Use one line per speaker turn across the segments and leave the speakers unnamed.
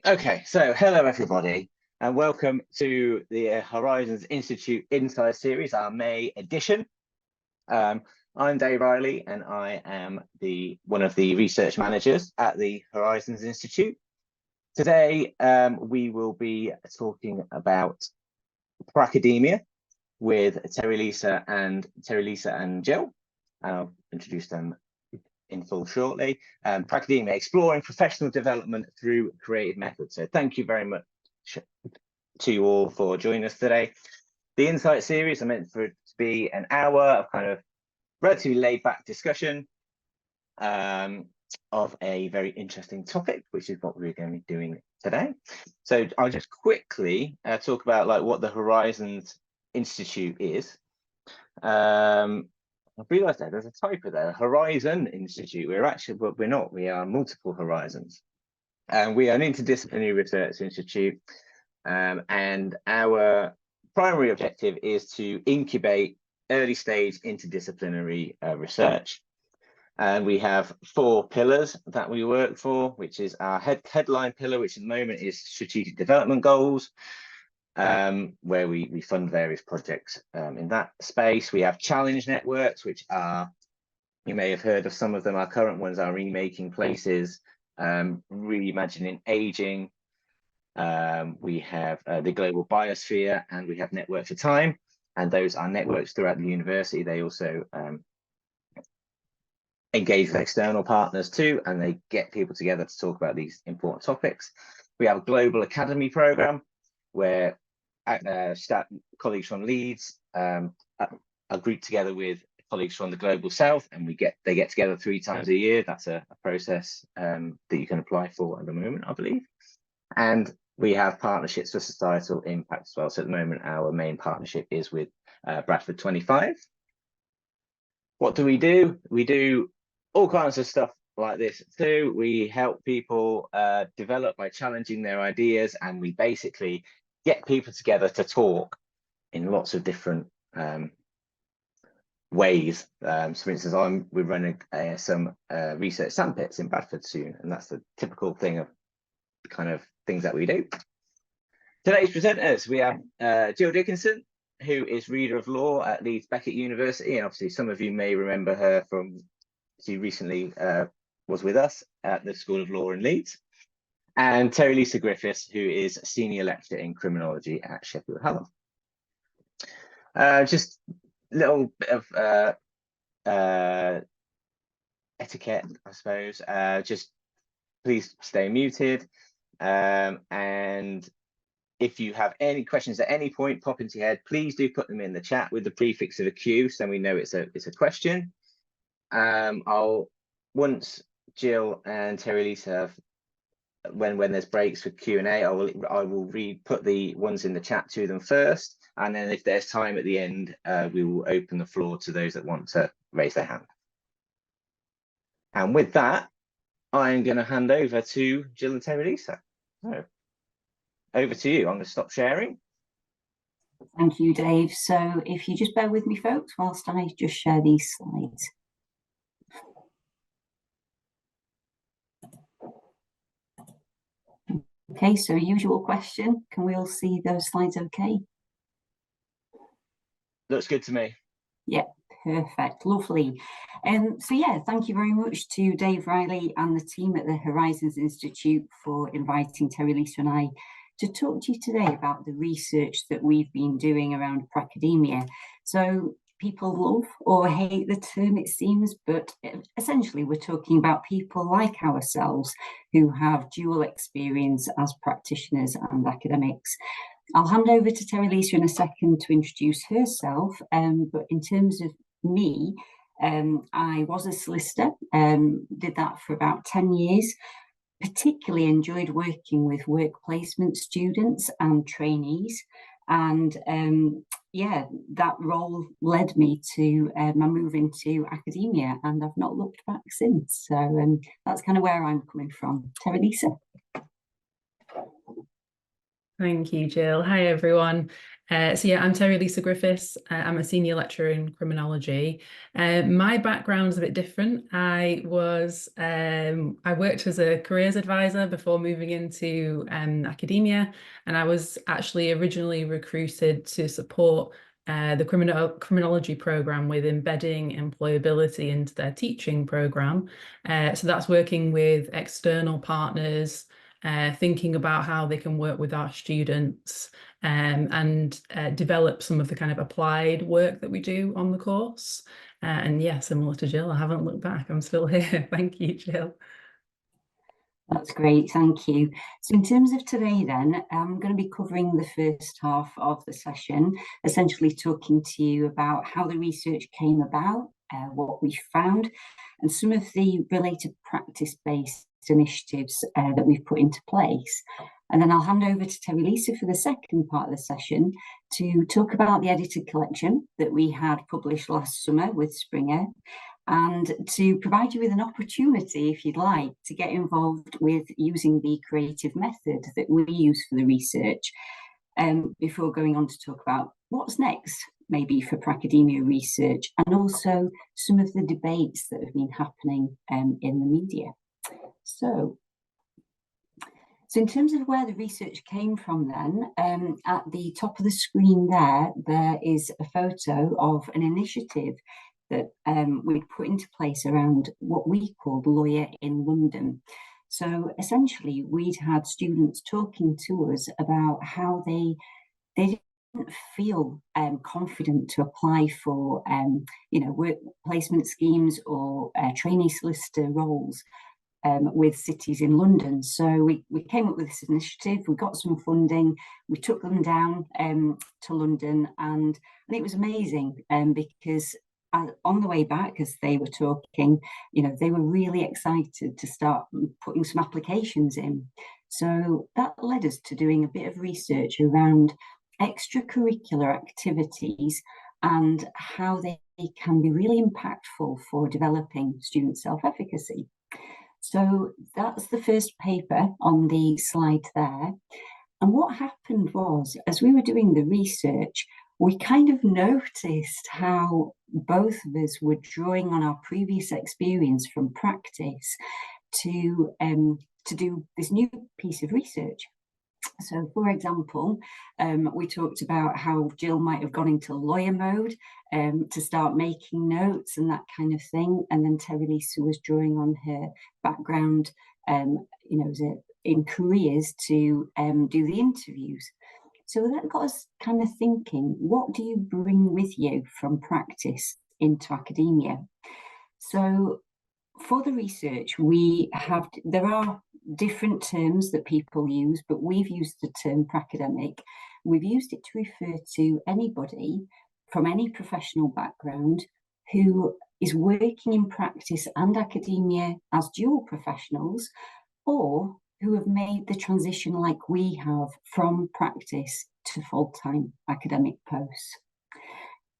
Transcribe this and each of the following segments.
Okay, so hello everybody, and welcome to the Horizons Institute Inside Series, our May edition. I'm Dave Riley, and I am one of the research managers at the Horizons Institute. Today, we will be talking about Pracademia with Teri-Lisa and Jill. I'll introduce them in full shortly. Pracademia, exploring professional development through creative methods. So thank you very much to you all for joining us today. The Insight series are meant for it to be an hour of kind of relatively laid back discussion of a very interesting topic, which is what we're going to be doing today. So I'll just quickly talk about like what the Horizons Institute is. I realised that there's a typo there, Horizon Institute. We're not, we are multiple horizons. And we are an interdisciplinary research institute. And our primary objective is to incubate early stage interdisciplinary research. And we have 4 pillars that we work for, which is our headline pillar, which at the moment is strategic development goals. Where we fund various projects in that space. We have challenge networks, which are, you may have heard of some of them. Our current ones are Remaking Places, Reimagining Aging. We have the Global Biosphere, and we have Network for Time. And those are networks throughout the university. They also engage with external partners too, and they get people together to talk about these important topics. We have a Global Academy program, where colleagues from Leeds are grouped together with colleagues from the Global South, and they get together 3 times a year. That's a process that you can apply for at the moment, I believe. And we have partnerships for societal impact as well. So at the moment, our main partnership is with Bradford 25. What do? We do all kinds of stuff like this too. We help people develop by challenging their ideas, and we basically get people together to talk in lots of different ways. So for instance, we're running some research sandpits in Bradford soon, and that's the typical thing of the kind of things that we do. Today's presenters, we have Jill Dickinson, who is Reader of Law at Leeds Beckett University, and obviously some of you may remember her from, she recently was with us at the School of Law in Leeds. And Teri-Lisa Griffiths, who is Senior Lecturer in Criminology at Sheffield Hallam. Just a little bit of etiquette, I suppose. Just please stay muted. And if you have any questions at any point pop into your head, please do put them in the chat with the prefix of a Q, so we know it's a question. Once Jill and Teri-Lisa have, when there's breaks for Q&A, I will put the ones in the chat to them first, and then if there's time at the end, we will open the floor to those that want to raise their hand. And with that, I'm going to hand over to Jill and Teri-Lisa. So, over to you. I'm going to stop sharing.
Thank you, Dave. So if you just bear with me, folks, whilst I just share these slides. Okay, so usual question, can we all see those slides okay?
Looks good to me.
Yeah, perfect, lovely. So yeah, thank you very much to Dave Riley and the team at the Horizons Institute for inviting Teri-Lisa and I to talk to you today about the research that we've been doing around Pracademia. So people love or hate the term, it seems, but essentially we're talking about people like ourselves who have dual experience as practitioners and academics. I'll hand over to Teri-Lisa in a second to introduce herself, but in terms of me, I was a solicitor, did that for about 10 years, particularly enjoyed working with work placement students and trainees. And yeah, that role led me to my move into academia, and I've not looked back since. So that's kind of where I'm coming from. Teri-Lisa.
Thank you, Jill. Hi, everyone. So yeah, I'm Teri-Lisa Griffiths. I'm a senior lecturer in criminology. My background is a bit different. I worked as a careers advisor before moving into academia, and I was actually originally recruited to support the criminology program with embedding employability into their teaching program. So that's working with external partners, thinking about how they can work with our students, and develop some of the kind of applied work that we do on the course. And yeah, similar to Jill, I haven't looked back. I'm still here. Thank you, Jill.
That's great, thank you. So in terms of today then, I'm going to be covering the first half of the session, essentially talking to you about how the research came about, what we found, and some of the related practice-based initiatives that we've put into place. And then I'll hand over to Teri-Lisa for the second part of the session to talk about the edited collection that we had published last summer with Springer, and to provide you with an opportunity, if you'd like, to get involved with using the creative method that we use for the research, before going on to talk about what's next, maybe for Pracademia research, and also some of the debates that have been happening in the media. So in terms of where the research came from then, at the top of the screen there is a photo of an initiative that we'd put into place around what we called Lawyer in London. So essentially, we'd had students talking to us about how they didn't feel confident to apply for work placement schemes or trainee solicitor roles with cities in London. So we came up with this initiative, we got some funding, we took them down to London, and it was amazing because on the way back, as they were talking, they were really excited to start putting some applications in. So that led us to doing a bit of research around extracurricular activities and how they can be really impactful for developing student self-efficacy. So that's the first paper on the slide there. And what happened was, as we were doing the research, we kind of noticed how both of us were drawing on our previous experience from practice to do this new piece of research. So, for example, we talked about how Jill might have gone into lawyer mode to start making notes and that kind of thing. And then Teri-Lisa was drawing on her background, in careers to do the interviews. So that got us kind of thinking, what do you bring with you from practice into academia? So for the research, there are different terms that people use, but we've used the term pracademic. We've used it to refer to anybody from any professional background who is working in practice and academia as dual professionals, or who have made the transition like we have from practice to full-time academic posts.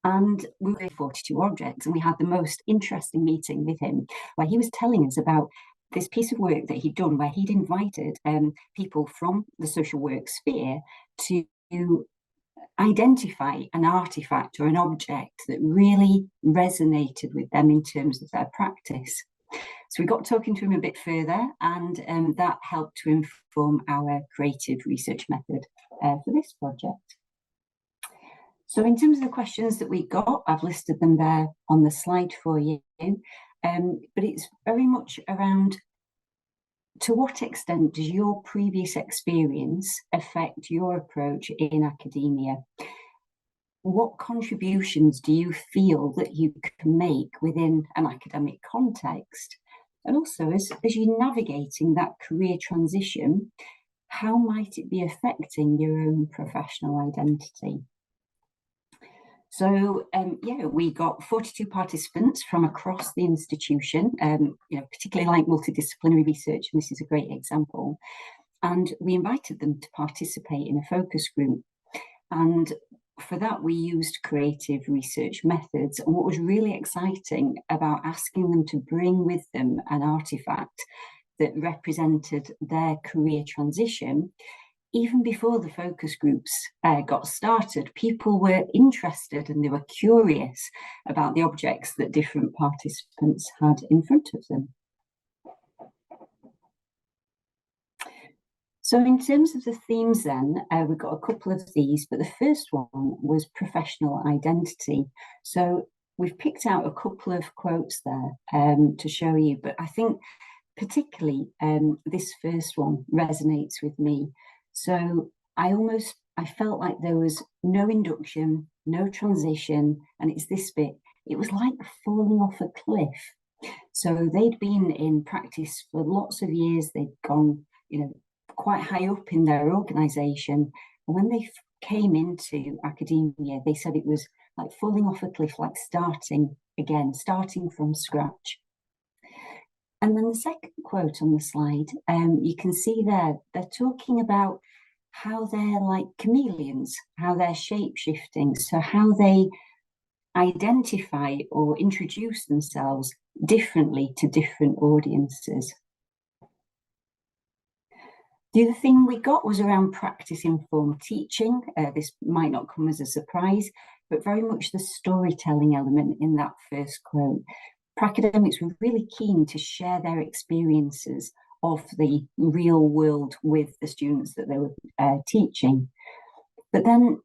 And we were 42 objects, and we had the most interesting meeting with him where he was telling us about this piece of work that he'd done where he'd invited people from the social work sphere to identify an artifact or an object that really resonated with them in terms of their practice. So we got talking to him a bit further, and that helped to inform our creative research method for this project. So in terms of the questions that we got, I've listed them there on the slide for you, but it's very much around, to what extent does your previous experience affect your approach in academia? What contributions do you feel that you can make within an academic context? And also, as you're navigating that career transition, how might it be affecting your own professional identity? So, we got 42 participants from across the institution, particularly like multidisciplinary research, and this is a great example. And we invited them to participate in a focus group. And for that, we used creative research methods. And what was really exciting about asking them to bring with them an artifact that represented their career transition even before the focus groups got started, people were interested and they were curious about the objects that different participants had in front of them. So in terms of the themes then, we've got a couple of these, but the first one was professional identity. So we've picked out a couple of quotes there to show you, but I think particularly this first one resonates with me. So I felt like there was no induction, no transition, and it's this bit, it was like falling off a cliff. So they'd been in practice for lots of years, they'd gone, quite high up in their organisation. And when they came into academia, they said it was like falling off a cliff, like starting from scratch. And then the second quote on the slide, you can see there, they're talking about how they're like chameleons, how they're shape-shifting, so how they identify or introduce themselves differently to different audiences. The other thing we got was around practice-informed teaching. This might not come as a surprise, but very much the storytelling element in that first quote. Pracademics were really keen to share their experiences of the real world with the students that they were teaching. But then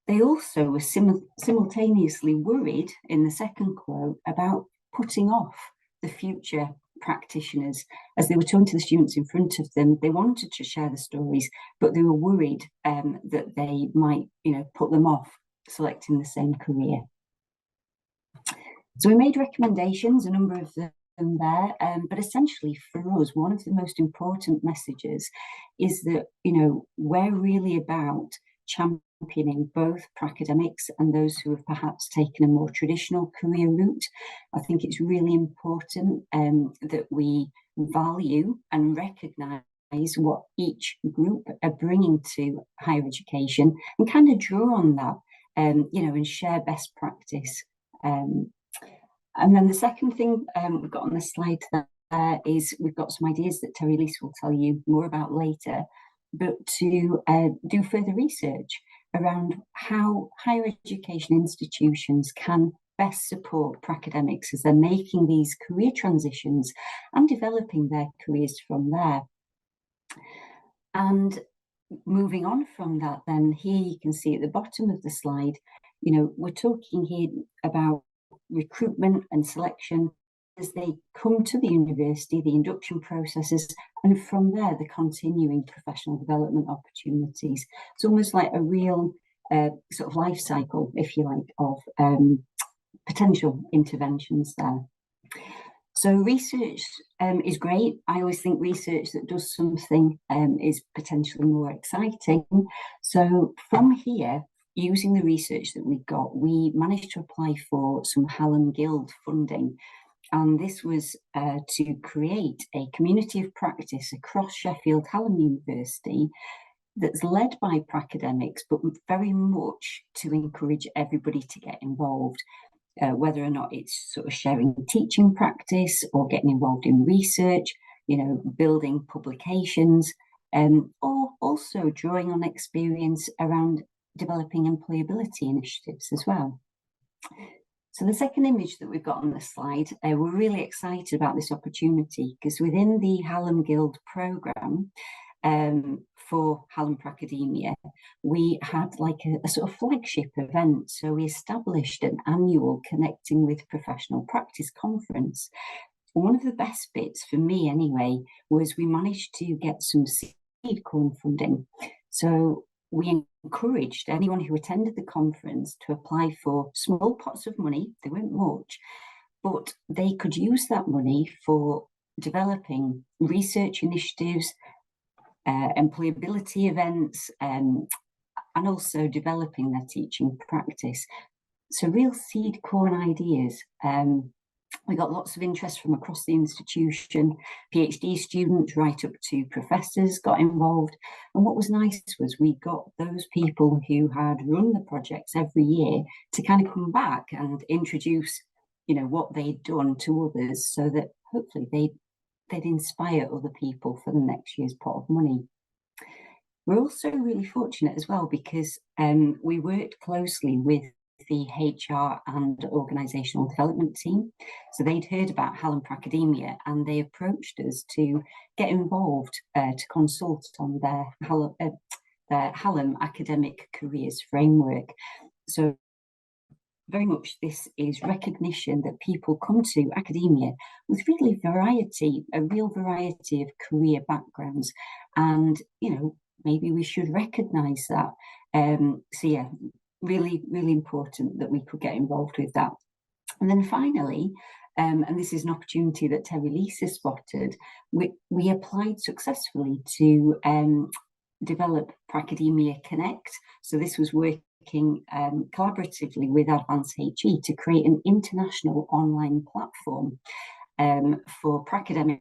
they also were simultaneously worried in the second quote about putting off the future practitioners. As they were talking to the students in front of them, they wanted to share the stories, but they were worried that they might, put them off selecting the same career. So we made recommendations, a number of them there, but essentially for us, one of the most important messages is that, we're really about championing both pracademics and those who have perhaps taken a more traditional career route. I think it's really important that we value and recognise what each group are bringing to higher education and kind of draw on that, and share best practice. And then the second thing we've got on the slide there is we've got some ideas that Teri-Lisa will tell you more about later, but to do further research around how higher education institutions can best support pracademics as they're making these career transitions and developing their careers from there. And moving on from that, then here you can see at the bottom of the slide, we're talking here about recruitment and selection as they come to the university, the induction processes, and from there, the continuing professional development opportunities. It's almost like a real sort of life cycle, if you like, of potential interventions there. So research is great. I always think research that does something is potentially more exciting. So from here, using the research that we got, we managed to apply for some Hallam Guild funding. And this was to create a community of practice across Sheffield Hallam University that's led by pracademics, but very much to encourage everybody to get involved, whether or not it's sort of sharing teaching practice or getting involved in research, building publications, or also drawing on experience around developing employability initiatives as well. So the second image that we've got on this slide, we're really excited about this opportunity because within the Hallam Guild programme for Hallam Pracademia, we had like a sort of flagship event. So we established an annual Connecting with Professional Practice conference. One of the best bits for me anyway was we managed to get some seed corn funding. So we encouraged anyone who attended the conference to apply for small pots of money. They weren't much, but they could use that money for developing research initiatives, employability events, and also developing their teaching practice. So real seed corn ideas. We got lots of interest from across the institution. PhD students right up to professors got involved. And what was nice was we got those people who had run the projects every year to kind of come back and introduce, what they'd done to others so that hopefully they'd inspire other people for the next year's pot of money. We're also really fortunate as well because we worked closely with the HR and organisational development team. So they'd heard about Hallam Pracademia and they approached us to get involved to consult on their Hallam Academic Careers Framework. So very much this is recognition that people come to academia with really a real variety of career backgrounds. And, maybe we should recognise that. So yeah, really, really important that we could get involved with that. And then finally, and this is an opportunity that Teri-Lisa spotted, we applied successfully to develop Pracademia Connect. So this was working collaboratively with Advanced HE to create an international online platform for Pracademics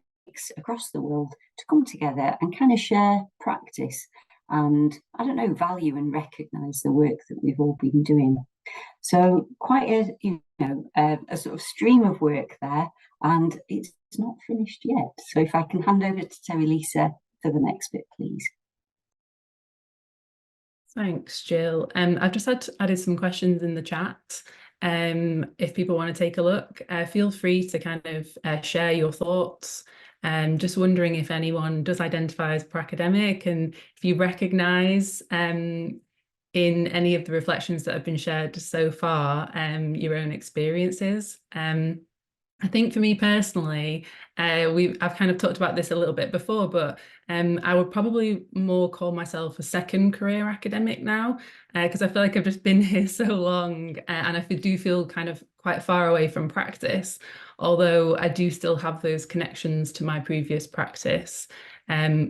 across the world to come together and kind of share practice and, value and recognise the work that we've all been doing. So quite a sort of stream of work there, and it's not finished yet. So if I can hand over to Teri-Lisa for the next bit, please.
Thanks, Jill. I've just added some questions in the chat. If people want to take a look, feel free to kind of share your thoughts. Just wondering if anyone does identify as pracademic and if you recognise in any of the reflections that have been shared so far your own experiences. I think for me personally, I've kind of talked about this a little bit before, but I would probably more call myself a second career academic now, because I feel like I've just been here so long and I do feel kind of quite far away from practice, although I do still have those connections to my previous practice,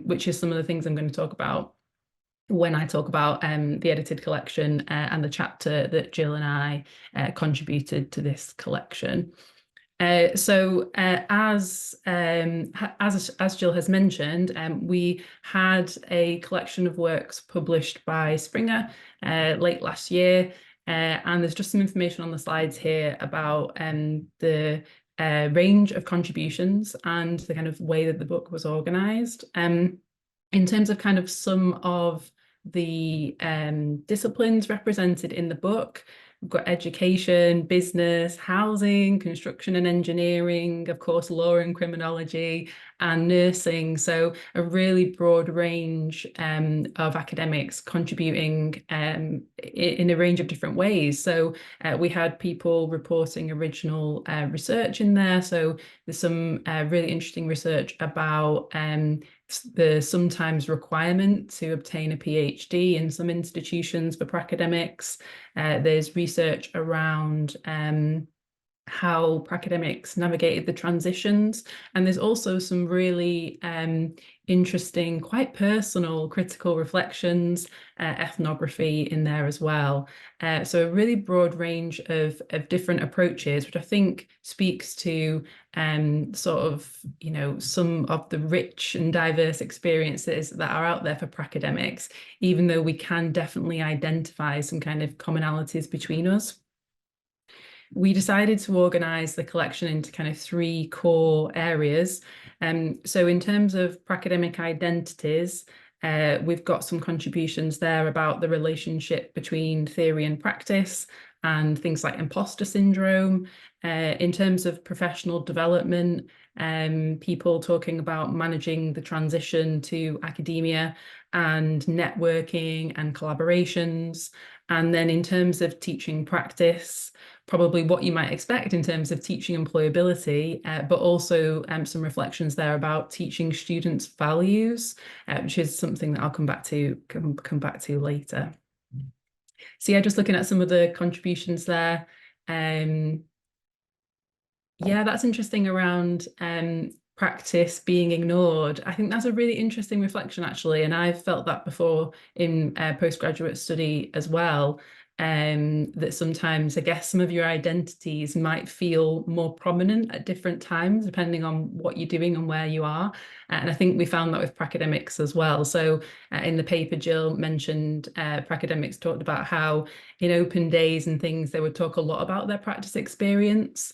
which is some of the things I'm going to talk about when I talk about the edited collection and the chapter that Jill and I contributed to this collection. So as Jill has mentioned, we had a collection of works published by Springer late last year, and there's just some information on the slides here about the range of contributions and the kind of way that the book was organised. In terms of kind of some of the disciplines represented in the book, we've got education, business, housing, construction and engineering, of course, law and criminology, and nursing. So a really broad range of academics contributing in a range of different ways. So we had people reporting original research in there. So there's some really interesting research about the sometimes requirement to obtain a PhD in some institutions for pracademics. There's research around how pracademics navigated the transitions, and there's also some really interesting, quite personal, critical reflections, ethnography in there as well. So a really broad range of different approaches, which I think speaks to sort of, some of the rich and diverse experiences that are out there for pracademics, even though we can definitely identify some kind of commonalities between us. We decided to organise the collection into kind of 3 core areas. So in terms of pracademic identities, we've got some contributions there about the relationship between theory and practice and things like imposter syndrome. In terms of professional development, people talking about managing the transition to academia and networking and collaborations. And then in terms of teaching practice, probably what you might expect in terms of teaching employability, but also some reflections there about teaching students values, which is something that I'll come back to later. So yeah, just looking at some of the contributions there. Yeah, that's interesting around practice being ignored. I think that's a really interesting reflection, actually, and I've felt that before in postgraduate study as well, that sometimes I guess some of your identities might feel more prominent at different times depending on what you're doing and where you are. And I think we found that with Pracademics as well. So in the paper, Jill mentioned Pracademics talked about how in open days and things, they would talk a lot about their practice experience,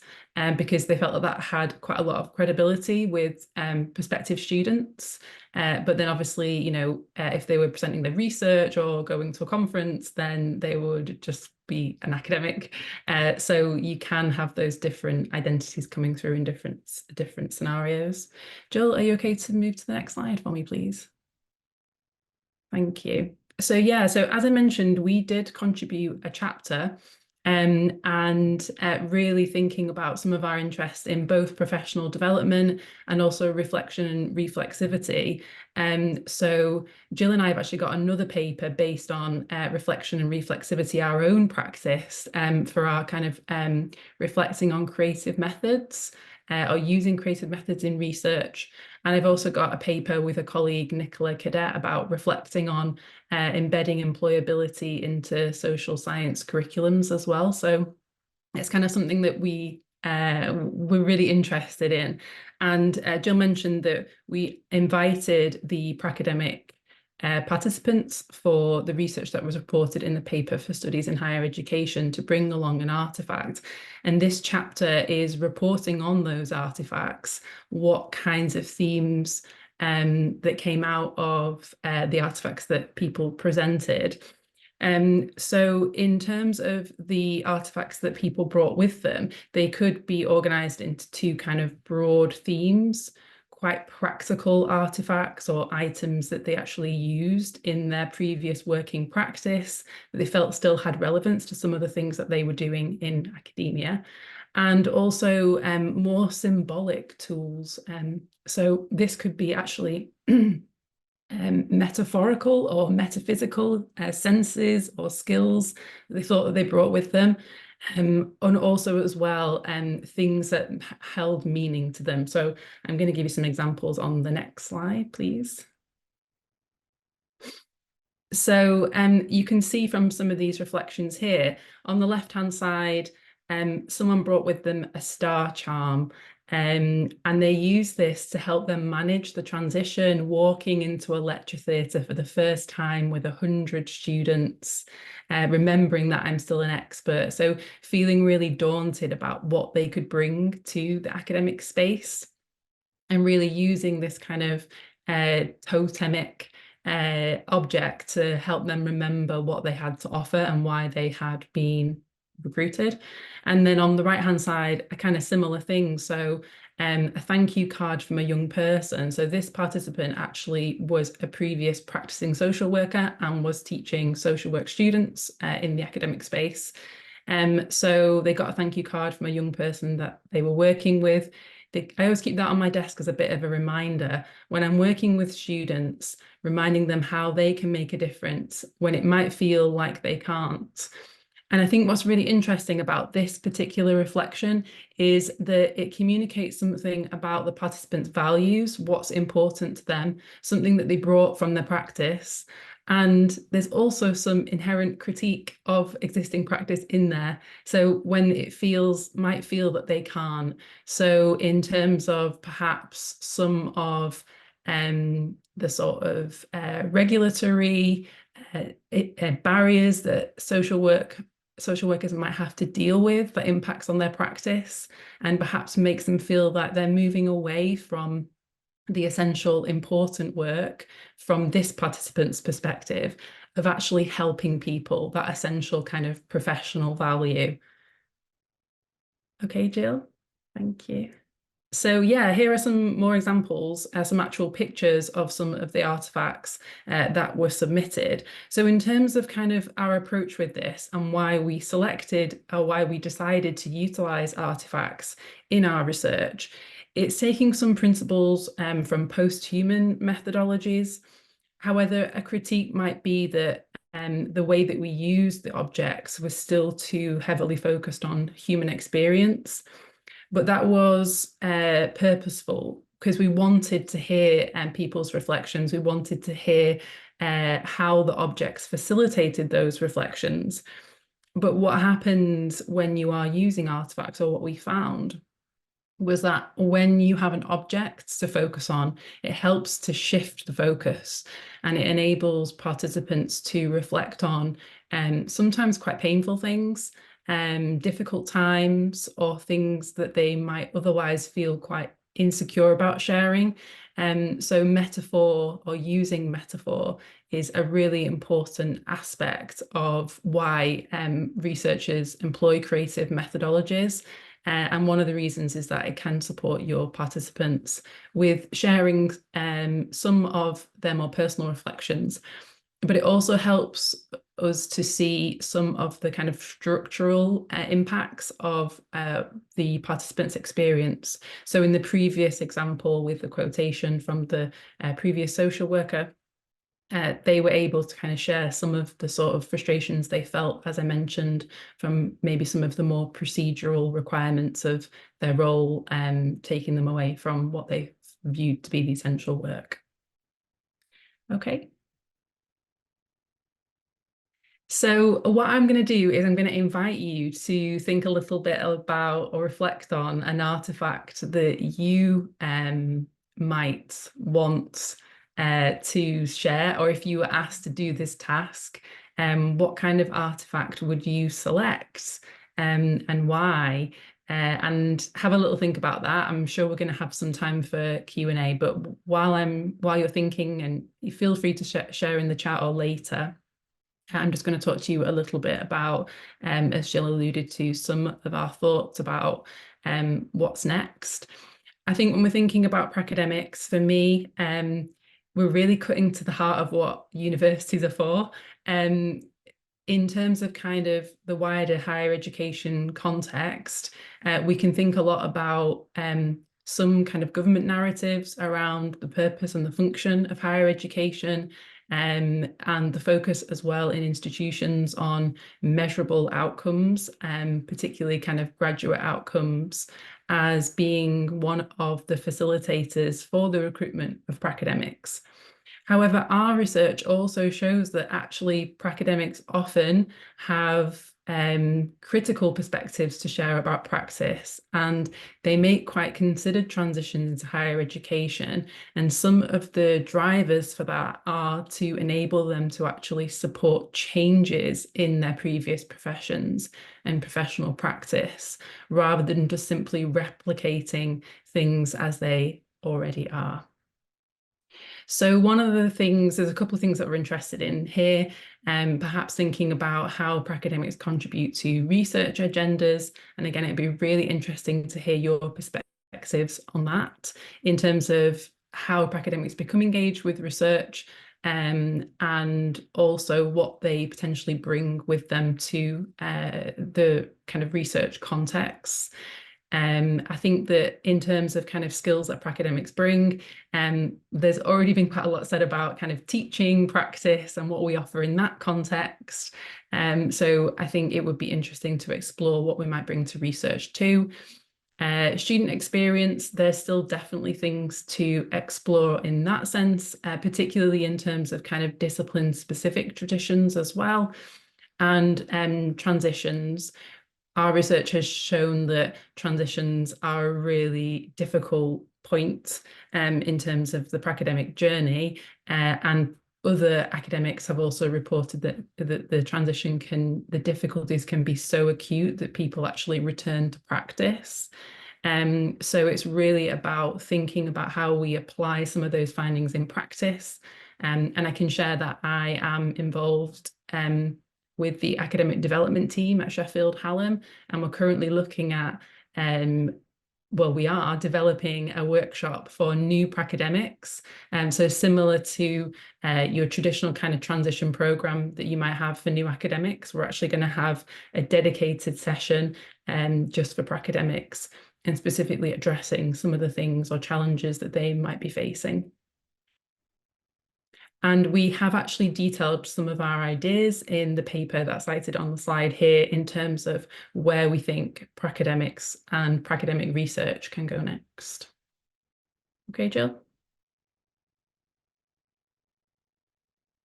because they felt that that had quite a lot of credibility with prospective students. But then obviously, you know, if they were presenting their research or going to a conference, then they would just be an academic. So you can have those different identities coming through in different scenarios. Jill, are you okay to move to the next slide for me, please? Thank you. So yeah, so as I mentioned, we did contribute a chapter and really thinking about some of our interests in both professional development and also reflection and reflexivity. So Jill and I have actually got another paper based on reflection and reflexivity, our own practice, for our kind of reflecting on creative methods or using creative methods in research. And I've also got a paper with a colleague, Nicola Cadet, about reflecting on embedding employability into social science curriculums as well. So it's kind of something that we're really interested in. And Jill mentioned that we invited the Pracademic participants for the research that was reported in the paper for studies in higher education to bring along an artifact. And this chapter is reporting on those artifacts, what kinds of themes that came out of the artifacts that people presented. So in terms of the artifacts that people brought with them, they could be organized into two kind of broad themes, quite practical artifacts or items that they actually used in their previous working practice that they felt still had relevance to some of the things that they were doing in academia, and also more symbolic tools. So this could be actually metaphorical or metaphysical senses or skills that they thought that they brought with them. And also as well, things that held meaning to them. So I'm going to give you some examples on the next slide, please. So you can see from some of these reflections here, on the left-hand side, someone brought with them a star charm, and they use this to help them manage the transition, walking into a lecture theatre for the first time with 100 students, remembering that I'm still an expert. So feeling really daunted about what they could bring to the academic space, and really using this kind of totemic object to help them remember what they had to offer and why they had been recruited. And then on the right hand side, a kind of similar thing. So a thank you card from a young person. So this participant actually was a previous practicing social worker and was teaching social work students in the academic space. So they got a thank you card from a young person that they were working with. I always keep that on my desk as a bit of a reminder when I'm working with students, reminding them how they can make a difference when it might feel like they can't. And I think what's really interesting about this particular reflection is that it communicates something about the participants' values, what's important to them, something that they brought from their practice. And there's also some inherent critique of existing practice in there. So when it might feel that they can't. So in terms of perhaps some of the sort of regulatory barriers that social workers might have to deal with that impacts on their practice, and perhaps makes them feel that they're moving away from the essential important work from this participant's perspective of actually helping people, that essential kind of professional value. Okay, Jill, thank you. So yeah, here are some more examples, some actual pictures of some of the artifacts that were submitted. So in terms of kind of our approach with this and why we selected or why we decided to utilize artifacts in our research, it's taking some principles from post-human methodologies. However, a critique might be that the way that we use the objects was still too heavily focused on human experience. But that was purposeful because we wanted to hear people's reflections. We wanted to hear how the objects facilitated those reflections. But what happens when you are using artifacts, or what we found, was that when you have an object to focus on, it helps to shift the focus, and it enables participants to reflect on sometimes quite painful things, difficult times, or things that they might otherwise feel quite insecure about sharing. So metaphor, or using metaphor, is a really important aspect of why researchers employ creative methodologies. And one of the reasons is that it can support your participants with sharing some of their more personal reflections, but it also helps us to see some of the kind of structural impacts of the participants' experience. So in the previous example with the quotation from the previous social worker, they were able to kind of share some of the sort of frustrations they felt, as I mentioned, from maybe some of the more procedural requirements of their role, taking them away from what they viewed to be the essential work. Okay. So what I'm going to do is I'm going to invite you to think a little bit about or reflect on an artifact that you might want to share, or if you were asked to do this task, what kind of artifact would you select, and why? And have a little think about that. I'm sure we're going to have some time for Q&A, but while you're thinking, and you feel free to share in the chat or later, I'm just going to talk to you a little bit about, as Jill alluded to, some of our thoughts about what's next. I think when we're thinking about pracademics, for me, we're really cutting to the heart of what universities are for. In terms of kind of the wider higher education context, we can think a lot about some kind of government narratives around the purpose and the function of higher education, and the focus as well in institutions on measurable outcomes, particularly kind of graduate outcomes, as being one of the facilitators for the recruitment of pracademics. However, our research also shows that actually pracademics often have critical perspectives to share about praxis, and they make quite considered transitions into higher education. And some of the drivers for that are to enable them to actually support changes in their previous professions and professional practice, rather than just simply replicating things as they already are. So one of the things, there's a couple of things that we're interested in here, perhaps thinking about how pracademics contribute to research agendas. And again, it'd be really interesting to hear your perspectives on that in terms of how pracademics become engaged with research, and also what they potentially bring with them to the kind of research context. I think that in terms of kind of skills that pracademics bring, there's already been quite a lot said about kind of teaching practice and what we offer in that context. So I think it would be interesting to explore what we might bring to research too. Student experience, there's still definitely things to explore in that sense, particularly in terms of kind of discipline-specific traditions as well. And transitions. Our research has shown that transitions are a really difficult point in terms of the pracademic journey, and other academics have also reported that the transition the difficulties can be so acute that people actually return to practice. So it's really about thinking about how we apply some of those findings in practice. And I can share that I am involved with the academic development team at Sheffield Hallam, and we're currently looking at, well, we are developing a workshop for new pracademics. So similar to your traditional kind of transition program that you might have for new academics, we're actually going to have a dedicated session just for pracademics, and specifically addressing some of the things or challenges that they might be facing. And we have actually detailed some of our ideas in the paper that's cited on the slide here in terms of where we think pracademics and pracademic research can go next. Okay, Jill?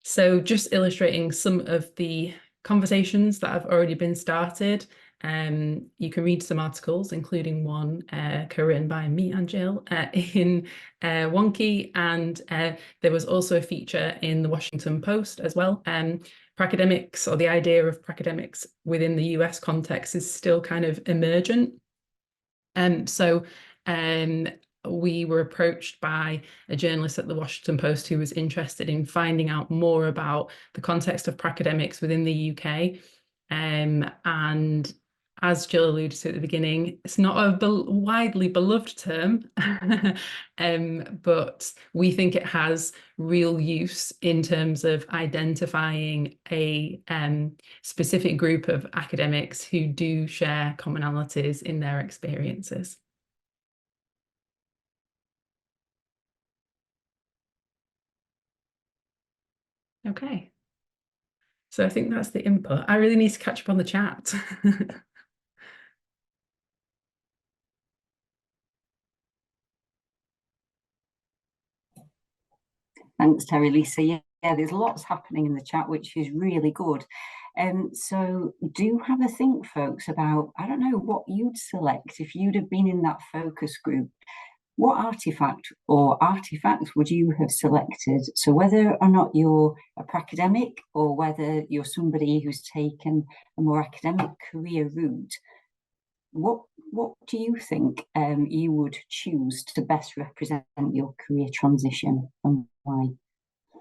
So just illustrating some of the conversations that have already been started. You can read some articles, including one co-written by me and Jill in Wonky, and there was also a feature in the Washington Post as well. Pracademics, or the idea of pracademics within the US context, is still kind of emergent. So we were approached by a journalist at the Washington Post who was interested in finding out more about the context of pracademics within the UK. And as Jill alluded to at the beginning, it's not a widely beloved term, but we think it has real use in terms of identifying a specific group of academics who do share commonalities in their experiences. Okay. So I think that's the input. I really need to catch up on the chat.
Thanks, Teri-Lisa. Yeah, there's lots happening in the chat, which is really good. So do have a think, folks, about, I don't know, what you'd select if you'd have been in that focus group. What artifact or artifacts would you have selected? So whether or not you're a pracademic or whether you're somebody who's taken a more academic career route, what do you think you would choose to best represent your career transition, and why?